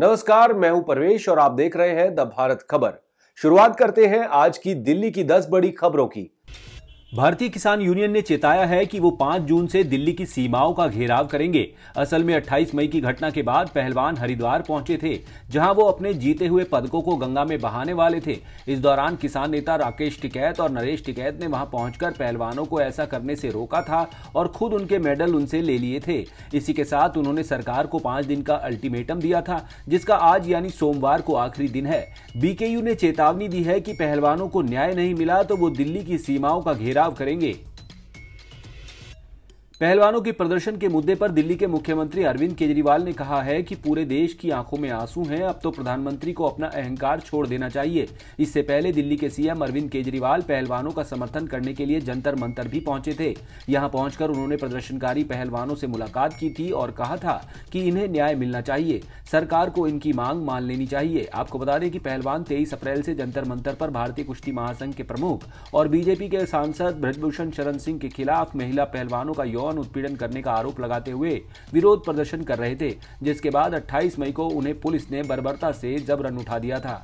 नमस्कार, मैं हूं परवेश और आप देख रहे हैं द भारत खबर। शुरुआत करते हैं आज की दिल्ली की 10 बड़ी खबरों की। भारतीय किसान यूनियन ने चेताया है कि वो 5 जून से दिल्ली की सीमाओं का घेराव करेंगे। असल में 28 मई की घटना के बाद पहलवान हरिद्वार पहुंचे थे, जहां वो अपने जीते हुए पदकों को गंगा में बहाने वाले थे। इस दौरान किसान नेता राकेश टिकैत और नरेश टिकैत ने वहां पहुंचकर पहलवानों को ऐसा करने से रोका था और खुद उनके मेडल उनसे ले लिए थे। इसी के साथ उन्होंने सरकार को 5 दिन का अल्टीमेटम दिया था, जिसका आज यानी सोमवार को आखिरी दिन है। बीकेयू ने चेतावनी दी है कि पहलवानों को न्याय नहीं मिला तो वो दिल्ली की सीमाओं का घेराव करेंगे। पहलवानों के प्रदर्शन के मुद्दे पर दिल्ली के मुख्यमंत्री अरविंद केजरीवाल ने कहा है कि पूरे देश की आंखों में आंसू हैं, अब तो प्रधानमंत्री को अपना अहंकार छोड़ देना चाहिए। इससे पहले दिल्ली के सीएम अरविंद केजरीवाल पहलवानों का समर्थन करने के लिए जंतर मंतर भी पहुंचे थे। यहां पहुंचकर उन्होंने प्रदर्शनकारी पहलवानों से मुलाकात की थी और कहा था कि इन्हें न्याय मिलना चाहिए, सरकार को इनकी मांग मान लेनी चाहिए। आपको बता दें कि पहलवान 23 अप्रैल से जंतर मंतर पर भारतीय कुश्ती महासंघ के प्रमुख और बीजेपी के सांसद ब्रजभूषण शरण सिंह के खिलाफ महिला पहलवानों का यौन उत्पीड़न करने का आरोप लगाते हुए विरोध प्रदर्शन कर रहे थे, जिसके बाद 28 मई को उन्हें पुलिस ने बर्बरता से जबरन उठा दिया था।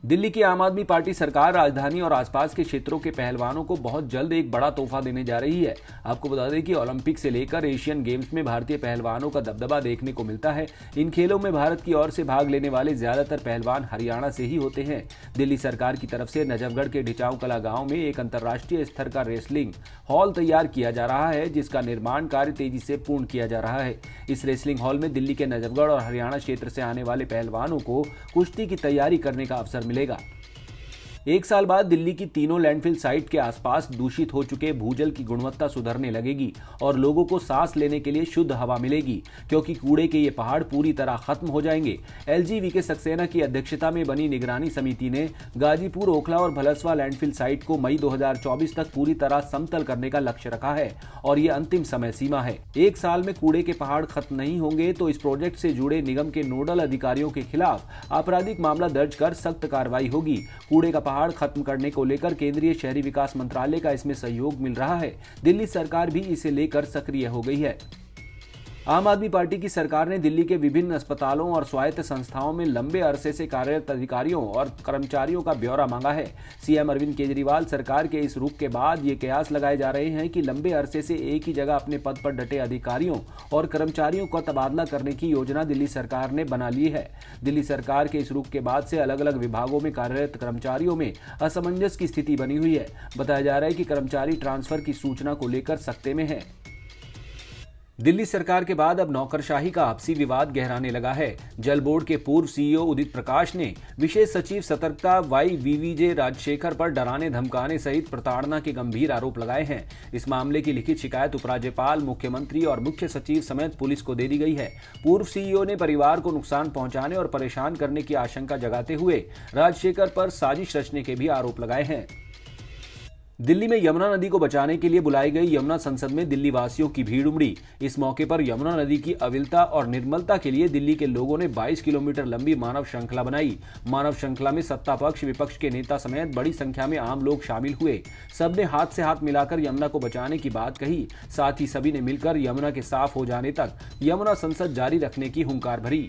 दिल्ली की आम आदमी पार्टी सरकार राजधानी और आसपास के क्षेत्रों के पहलवानों को बहुत जल्द एक बड़ा तोहफा देने जा रही है। आपको बता दें कि ओलंपिक से लेकर एशियन गेम्स में भारतीय पहलवानों का दबदबा देखने को मिलता है। इन खेलों में भारत की ओर से भाग लेने वाले ज्यादातर पहलवान हरियाणा से ही होते हैं। दिल्ली सरकार की तरफ से नजफगढ़ के ढिचाऊ कला गांव में एक अंतर्राष्ट्रीय स्तर का रेसलिंग हॉल तैयार किया जा रहा है, जिसका निर्माण कार्य तेजी से पूर्ण किया जा रहा है। इस रेसलिंग हॉल में दिल्ली के नजफगढ़ और हरियाणा क्षेत्र से आने वाले पहलवानों को कुश्ती की तैयारी करने का अवसर मिलेगा। एक साल बाद दिल्ली की तीनों लैंडफिल साइट के आसपास दूषित हो चुके भूजल की गुणवत्ता सुधरने लगेगी और लोगों को सांस लेने के लिए शुद्ध हवा मिलेगी, क्योंकि कूड़े के ये पहाड़ पूरी तरह खत्म हो जाएंगे। एलजी वीके सक्सेना की अध्यक्षता में बनी निगरानी समिति ने गाजीपुर, ओखला और भलसवा लैंडफिल साइट को मई 2024 तक पूरी तरह समतल करने का लक्ष्य रखा है और ये अंतिम समय सीमा है। एक साल में कूड़े के पहाड़ खत्म नहीं होंगे तो इस प्रोजेक्ट से जुड़े निगम के नोडल अधिकारियों के खिलाफ आपराधिक मामला दर्ज कर सख्त कार्रवाई होगी। कूड़े का पहाड़ खत्म करने को लेकर केंद्रीय शहरी विकास मंत्रालय का इसमें सहयोग मिल रहा है। दिल्ली सरकार भी इसे लेकर सक्रिय हो गई है। आम आदमी पार्टी की सरकार ने दिल्ली के विभिन्न अस्पतालों और स्वायत्त संस्थाओं में लंबे अरसे से कार्यरत अधिकारियों और कर्मचारियों का ब्यौरा मांगा है। सीएम अरविंद केजरीवाल सरकार के इस रुख के बाद ये कयास लगाए जा रहे हैं कि लंबे अरसे से एक ही जगह अपने पद पर डटे अधिकारियों और कर्मचारियों का तबादला करने की योजना दिल्ली सरकार ने बना ली है। दिल्ली सरकार के इस रुख के बाद से अलग अलग विभागों में कार्यरत कर्मचारियों में असमंजस की स्थिति बनी हुई है। बताया जा रहा है कि कर्मचारी ट्रांसफर की सूचना को लेकर सकते में है। दिल्ली सरकार के बाद अब नौकरशाही का आपसी विवाद गहराने लगा है। जल बोर्ड के पूर्व सीईओ उदित प्रकाश ने विशेष सचिव सतर्कता YVVJ राजशेखर पर डराने धमकाने सहित प्रताड़ना के गंभीर आरोप लगाए हैं। इस मामले की लिखित शिकायत उपराज्यपाल, मुख्यमंत्री और मुख्य सचिव समेत पुलिस को दे दी गई है। पूर्व सीईओ ने परिवार को नुकसान पहुंचाने और परेशान करने की आशंका जगाते हुए राजशेखर पर साजिश रचने के भी आरोप लगाए हैं। दिल्ली में यमुना नदी को बचाने के लिए बुलाई गई यमुना संसद में दिल्ली वासियों की भीड़ उमड़ी। इस मौके पर यमुना नदी की अविलता और निर्मलता के लिए दिल्ली के लोगों ने 22 किलोमीटर लंबी मानव श्रृंखला बनाई। मानव श्रृंखला में सत्ता पक्ष, विपक्ष के नेता समेत बड़ी संख्या में आम लोग शामिल हुए। सबने हाथ से हाथ मिलाकर यमुना को बचाने की बात कही। साथ ही सभी ने मिलकर यमुना के साफ हो जाने तक यमुना संसद जारी रखने की हुंकार भरी।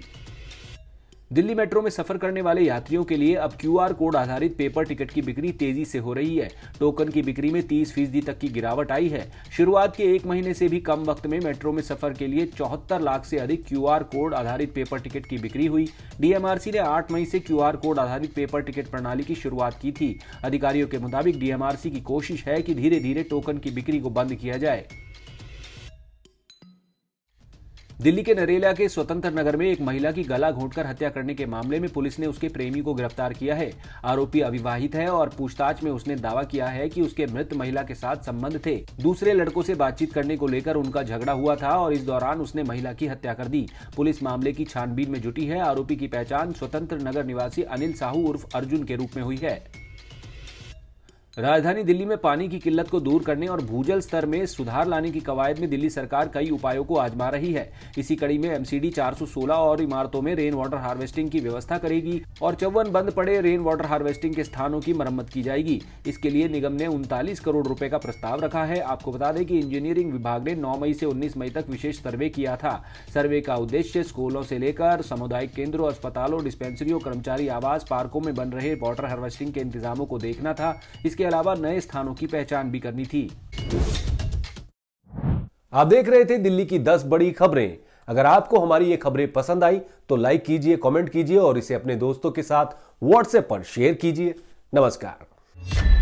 दिल्ली मेट्रो में सफर करने वाले यात्रियों के लिए अब QR कोड आधारित पेपर टिकट की बिक्री तेजी से हो रही है। टोकन की बिक्री में 30% तक की गिरावट आई है। शुरुआत के 1 महीने से भी कम वक्त में मेट्रो में सफर के लिए 74 लाख से अधिक QR कोड आधारित पेपर टिकट की बिक्री हुई। DMRC ने 8 मई से QR कोड आधारित पेपर टिकट प्रणाली की शुरुआत की थी। अधिकारियों के मुताबिक DMRC की कोशिश है कि धीरे धीरे टोकन की बिक्री को बंद किया जाए। दिल्ली के नरेला के स्वतंत्र नगर में एक महिला की गला घोंटकर हत्या करने के मामले में पुलिस ने उसके प्रेमी को गिरफ्तार किया है। आरोपी अविवाहित है और पूछताछ में उसने दावा किया है कि उसके मृत महिला के साथ संबंध थे। दूसरे लड़कों से बातचीत करने को लेकर उनका झगड़ा हुआ था और इस दौरान उसने महिला की हत्या कर दी। पुलिस मामले की छानबीन में जुटी है। आरोपी की पहचान स्वतंत्र नगर निवासी अनिल साहू उर्फ अर्जुन के रूप में हुई है। राजधानी दिल्ली में पानी की किल्लत को दूर करने और भूजल स्तर में सुधार लाने की कवायद में दिल्ली सरकार कई उपायों को आजमा रही है। इसी कड़ी में एमसीडी 416 और इमारतों में रेन वाटर हार्वेस्टिंग की व्यवस्था करेगी और 54 बंद पड़े रेन वाटर हार्वेस्टिंग के स्थानों की मरम्मत की जाएगी। इसके लिए निगम ने 39 करोड़ रुपए का प्रस्ताव रखा है। आपको बता दें कि इंजीनियरिंग विभाग ने 9 मई से 19 मई तक विशेष सर्वे किया था। सर्वे का उद्देश्य स्कूलों से लेकर सामुदायिक केंद्रों, अस्पतालों, डिस्पेंसरियों, कर्मचारी आवास, पार्कों में बन रहे वाटर हार्वेस्टिंग के इंतजामों को देखना था। इसके अलावा नए स्थानों की पहचान भी करनी थी। आप देख रहे थे दिल्ली की 10 बड़ी खबरें। अगर आपको हमारी ये खबरें पसंद आई तो लाइक कीजिए, कमेंट कीजिए और इसे अपने दोस्तों के साथ व्हाट्सएप पर शेयर कीजिए। नमस्कार।